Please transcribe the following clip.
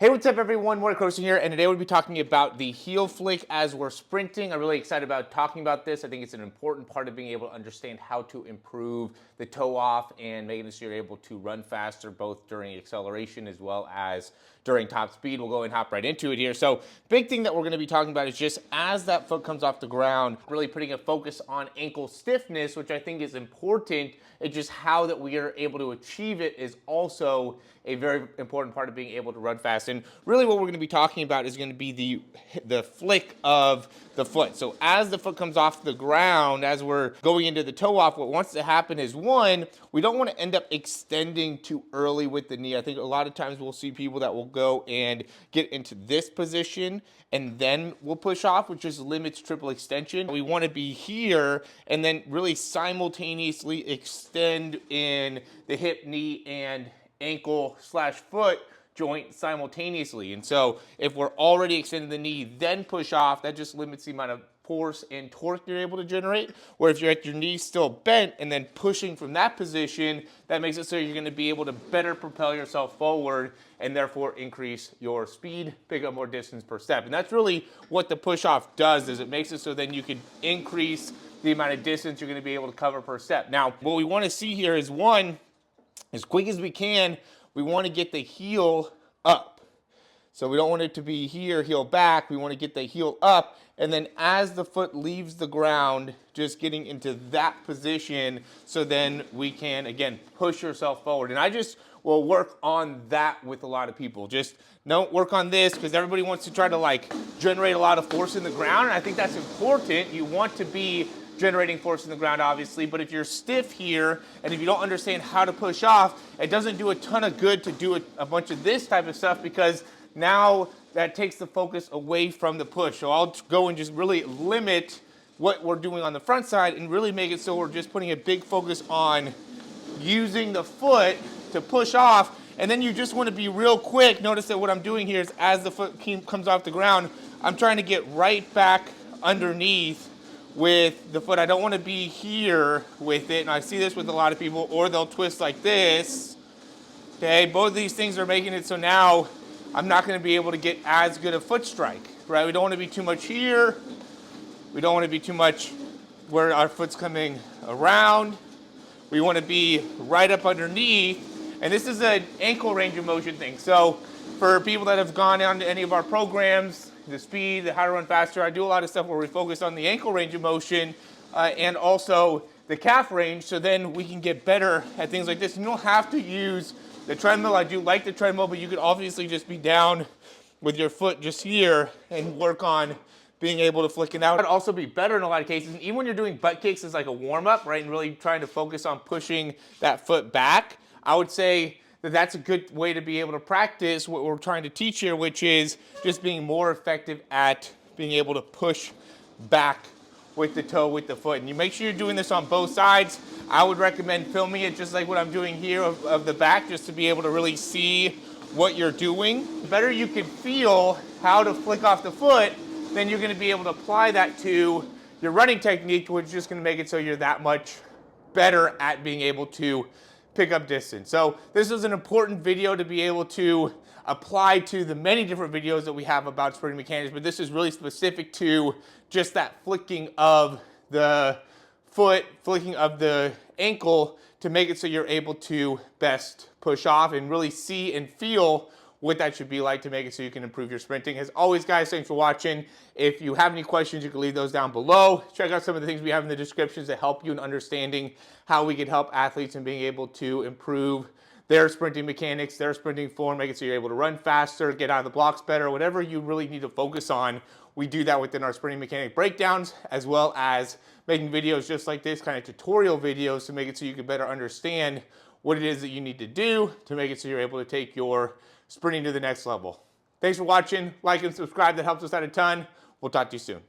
Hey, what's up everyone? Morey here, and today we'll be talking about the heel flick as we're sprinting. I'm really excited about talking about this. I think it's an important part of being able to understand how to improve the toe off and making sure you're able to run faster both during acceleration as well as during top speed. We'll go and hop right into it here. So big thing that we're going to be talking about is just as that foot comes off the ground, really putting a focus on ankle stiffness, which I think is important. It's just how that we are able to achieve it is also a very important part of being able to run fast. And really what we're going to be talking about is going to be the flick of the foot. So as the foot comes off the ground, as we're going into the toe off, what wants to happen is, one, we don't want to end up extending too early with the knee. I think a lot of times we'll see people that will go and get into this position and then we'll push off, which just limits triple extension. We want to be here and then really simultaneously extend in the hip, knee, and ankle/foot joint simultaneously. And so if we're already extending the knee, then push off, that just limits the amount of force and torque you're able to generate. Where if you're at your knee still bent and then pushing from that position, that makes it so you're going to be able to better propel yourself forward and therefore increase your speed, pick up more distance per step. And that's really what the push off does, is it makes it so then you can increase the amount of distance you're going to be able to cover per step. Now, what we want to see here is, one, as quick as we can, we want to get the heel up. So we don't want it to be here, heel back. We want to get the heel up. And then as the foot leaves the ground, just getting into that position so then we can, again, push yourself forward. And I just will work on that with a lot of people. Just don't work on this because everybody wants to try to generate a lot of force in the ground. And I think that's important. You want to be generating force in the ground, obviously, but if you're stiff here and if you don't understand how to push off, it doesn't do a ton of good to do a bunch of this type of stuff, because now that takes the focus away from the push. So I'll go and just really limit what we're doing on the front side and really make it so we're just putting a big focus on using the foot to push off. And then you just want to be real quick. Notice that what I'm doing here is, as the foot comes off the ground, I'm trying to get right back underneath with the foot. I don't want to be here with it, and I see this with a lot of people, or they'll twist like this. Okay, both of these things are making it so now I'm not going to be able to get as good a foot strike, right? We don't want to be too much here. We don't want to be too much where our foot's coming around. We want to be right up underneath, and this is an ankle range of motion thing. So for people that have gone on to any of our programs, the speed, the how to run faster, I do a lot of stuff where we focus on the ankle range of motion and also the calf range, so then we can get better at things like this. You don't have to use the treadmill. I do like the treadmill, but you could obviously just be down with your foot just here and work on being able to flick it out. It would also be better in a lot of cases. And even when you're doing butt kicks as like a warm-up, right, and really trying to focus on pushing that foot back, I would say that that's a good way to be able to practice what we're trying to teach here, which is just being more effective at being able to push back with the toe, with the foot. And you make sure you're doing this on both sides. I would recommend filming it just like what I'm doing here of the back, just to be able to really see what you're doing. The better you can feel how to flick off the foot, then you're going to be able to apply that to your running technique, which is just going to make it so you're that much better at being able to pick up distance. So this is an important video to be able to apply to the many different videos that we have about sprinting mechanics, but this is really specific to just that flicking of the foot, flicking of the ankle, to make it so you're able to best push off and really see and feel what that should be like to make it so you can improve your sprinting. As always, guys, thanks for watching. If you have any questions, you can leave those down below. Check out some of the things we have in the descriptions that help you in understanding how we can help athletes in being able to improve their sprinting mechanics, their sprinting form, make it so you're able to run faster, get out of the blocks better, whatever you really need to focus on. We do that within our sprinting mechanic breakdowns, as well as making videos just like this, kind of tutorial videos, to make it so you can better understand what it is that you need to do to make it so you're able to take your sprinting to the next level. Thanks for watching. Like and subscribe. That helps us out a ton. We'll talk to you soon.